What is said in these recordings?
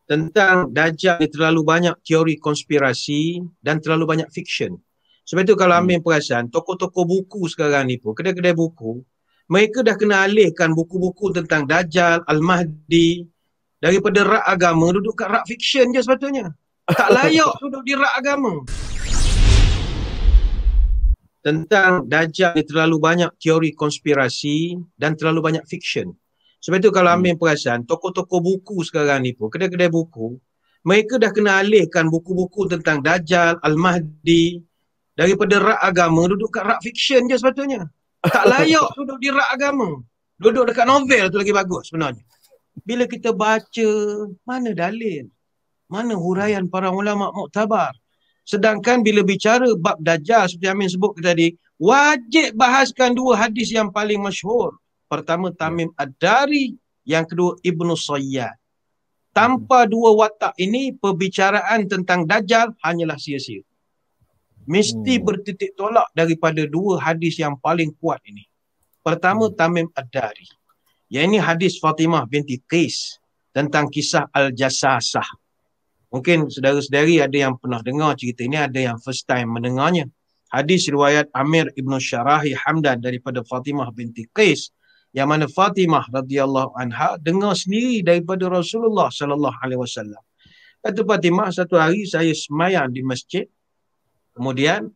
tentang Dajjal ni terlalu banyak teori konspirasi dan terlalu banyak fiction. Sebab itu kalau ambil perasan, toko-toko buku sekarang ni pun, kedai-kedai buku, mereka dah kena alihkan buku-buku tentang Dajjal, Al-Mahdi, daripada rak agama duduk kat rak fiction je sepatutnya. Tak layak duduk di rak agama. Tentang Dajjal ni terlalu banyak teori konspirasi dan terlalu banyak fiction. Sebab itu kalau ambil perasan, toko-toko buku sekarang ni pun, kedai-kedai buku, mereka dah kena alihkan buku-buku tentang Dajjal, Al-Mahdi, daripada rak agama duduk kat rak fiction je sepatutnya. Tak layak duduk di rak agama. Duduk dekat novel tu lagi bagus sebenarnya. Bila kita baca, mana dalil? Mana huraian para ulama muktabar? Sedangkan bila bicara bab Dajjal seperti Amin sebut tadi, wajib bahaskan dua hadis yang paling masyhur. Pertama Tamim Ad-Dari, yang kedua Ibnu Sayyad. Tanpa dua watak ini, perbicaraan tentang Dajjal hanyalah sia-sia. Mesti bertitik tolak daripada dua hadis yang paling kuat ini. Pertama Tamim Ad-Dari. Yang ini hadis Fatimah binti Qais tentang kisah Al-Jassasah. Mungkin saudara-saudari ada yang pernah dengar cerita ini, ada yang first time mendengarnya. Hadis riwayat Amir Ibn Syarahi Hamdan daripada Fatimah binti Qais, yang mana Fatimah radhiyallahu anha dengar sendiri daripada Rasulullah sallallahu alaihi wasallam. Kata Fatimah, satu hari saya semayang di masjid, kemudian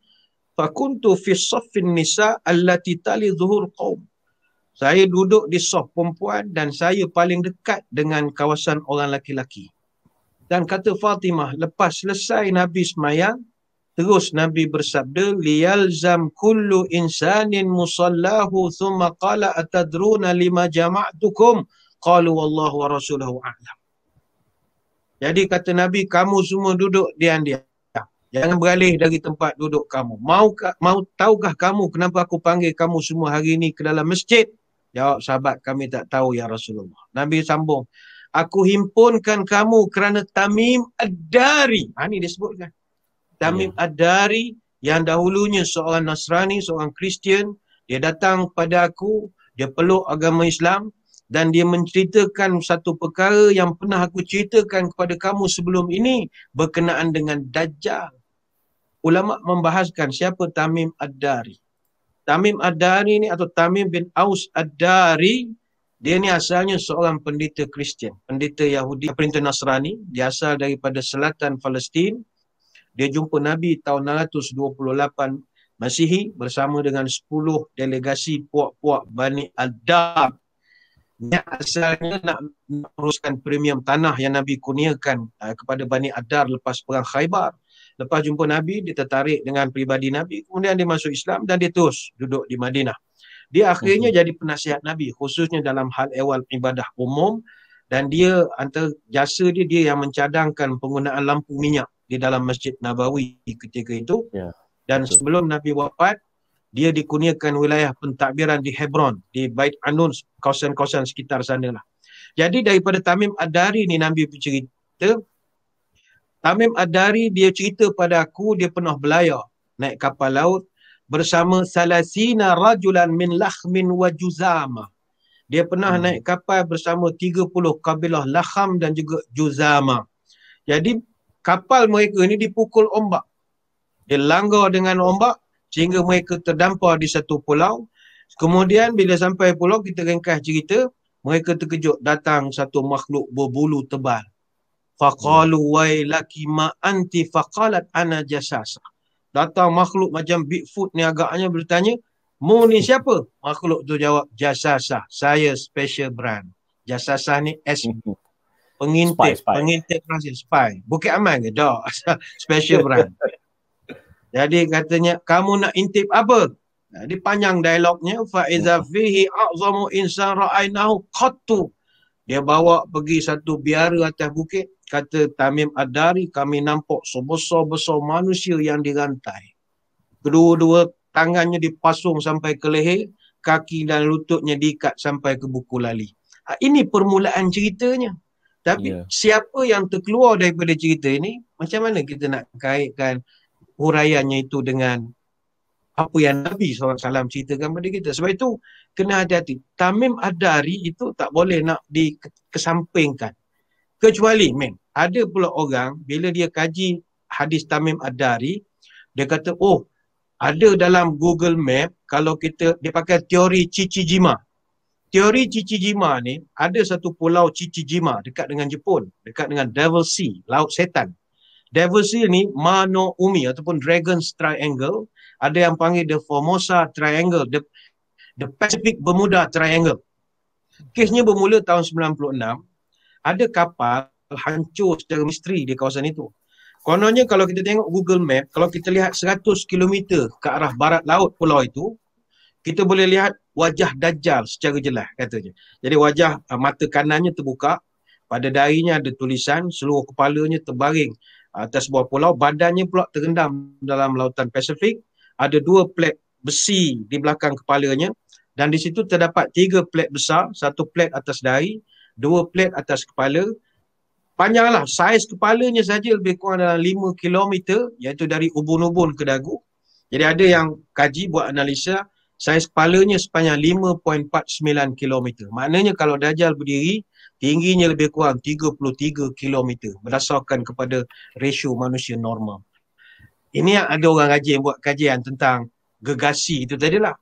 fakuntu fi saffin nisa allati tali zuhur qaum. Saya duduk di saf perempuan dan saya paling dekat dengan kawasan orang laki-laki. Dan kata Fatimah, lepas selesai Nabi semayang, terus Nabi bersabda, liyalzam kullu insanin musallahu thumma qala atadruna lima jama'tukum qalu wallahu wa rasuluhu a'lam. Jadi kata Nabi, kamu semua duduk diam-diam. Jangan beralih dari tempat duduk kamu. Tahukah kamu kenapa aku panggil kamu semua hari ini ke dalam masjid? Jawab sahabat, kami tak tahu ya Rasulullah. Nabi sambung, aku himpunkan kamu kerana Tamim Ad-Dari. Ini dia sebutkan. Tamim Ad-Dari yang dahulunya seorang Nasrani, seorang Kristian. Dia datang pada aku, dia peluk agama Islam dan dia menceritakan satu perkara yang pernah aku ceritakan kepada kamu sebelum ini berkenaan dengan Dajjal. Ulama membahaskan siapa Tamim Ad-Dari. Tamim Ad-Dari ni atau Tamim bin Aus Ad-Dari, dia ni asalnya seorang pendeta Kristian, pendeta Yahudi, pendeta Nasrani. Dia asal daripada selatan Palestin. Dia jumpa Nabi tahun 628 Masihi bersama dengan 10 delegasi puak-puak Bani Ad-Dar. Dia asalnya nak uruskan premium tanah yang Nabi kurniakan kepada Bani Ad-Dar lepas perang Khaybar. Lepas jumpa Nabi, dia tertarik dengan pribadi Nabi. Kemudian dia masuk Islam dan dia terus duduk di Madinah. Dia akhirnya jadi penasihat Nabi, khususnya dalam hal ehwal ibadah umum. Dan dia, antara jasa dia, dia yang mencadangkan penggunaan lampu minyak di dalam Masjid Nabawi ketika itu. Dan sebelum Nabi wafat, dia dikurniakan wilayah pentadbiran di Hebron, di Bait Anun, kawasan-kawasan sekitar sana lah. Jadi daripada Tamim Ad-Dari ni Nabi bercerita, Tamim Ad-Dari dia cerita pada aku, dia pernah belayar naik kapal laut bersama salasina rajulan min lakhmin wa juzama. Dia pernah naik kapal bersama 30 kabilah Lakham dan juga Juzama. Jadi kapal mereka ni dipukul ombak. Dia langgar dengan ombak sehingga mereka terdampar di satu pulau. Kemudian bila sampai pulau, kita ringkas cerita, mereka terkejut datang satu makhluk berbulu tebal. Faqalu wailaki ma anti faqalat ana jassasah. Datang makhluk macam Bigfoot ni agaknya bertanya, mu ni siapa? Makhluk tu jawab, Jassasah. Saya special brand. Jassasah ni S. Pengintip. Pengintip rahsia. Spy. Bukit Aman ke? Tak. Special brand. Jadi katanya, kamu nak intip apa? Jadi panjang dialognya. Fa'iza fihi a'zamu insan ra'ainahu qattu. Dia bawa pergi satu biara atas bukit. Kata Tamim Ad-Dari, kami nampak sebesar-besar manusia yang dirantai. Kedua-dua tangannya dipasung sampai ke leher, kaki dan lututnya diikat sampai ke buku lali. Ini permulaan ceritanya. Tapi siapa yang terkeluar daripada cerita ini, macam mana kita nak kaitkan huraiannya itu dengan apa yang Nabi SAW ceritakan pada kita. Sebab itu, kena hati-hati. Tamim Ad-Dari itu tak boleh nak dikesampingkan. Kecuali, ada pula orang bila dia kaji hadis Tamim Ad-Dari, dia kata, oh, ada dalam Google Map, kalau dia pakai teori Chichijima. Teori Chichijima ni, ada satu pulau Chichijima dekat dengan Jepun, dekat dengan Devil Sea, Laut Setan. Devil Sea ni Mano Umi ataupun Dragon's Triangle, ada yang panggil the Formosa Triangle, the Pacific Bermuda Triangle. Kesnya bermula tahun 96, ada kapal hancur secara misteri di kawasan itu. Kononnya kalau kita tengok Google Map, kalau kita lihat 100 km ke arah barat laut pulau itu, kita boleh lihat wajah Dajjal secara jelas katanya. Jadi wajah mata kanannya terbuka, pada dahinya ada tulisan, seluruh kepalanya terbaring atas sebuah pulau, badannya pula terendam dalam lautan Pasifik, ada 2 plate besi di belakang kepalanya, dan di situ terdapat 3 plate besar, 1 plate atas dahi, 2 plate atas kepala. Panjanglah, saiz kepalanya saja lebih kurang dalam 5 km, iaitu dari ubun-ubun ke dagu. Jadi ada yang kaji buat analisa, saiz kepalanya sepanjang 5.49 km. Maknanya kalau Dajjal berdiri, tingginya lebih kurang 33 km berdasarkan kepada ratio manusia normal. Ini yang ada orang kaji yang buat kajian tentang gegasi itu tadilah.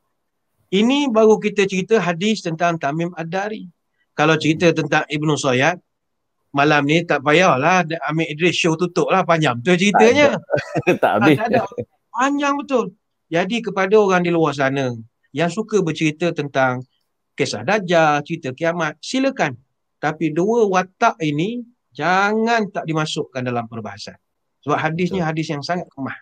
Ini baru kita cerita hadis tentang Tamim Ad-Dari. Kalau cerita tentang Ibnu Sayyad, malam ni tak payahlah Amir Idris show tutup lah, panjang betul ceritanya. Tak habis. Tak ada. Panjang betul. Jadi kepada orang di luar sana yang suka bercerita tentang kisah Dajjal, cerita kiamat, silakan. Tapi 2 watak ini jangan tak dimasukkan dalam perbahasan. Sebab hadisnya hadis yang sangat kemah.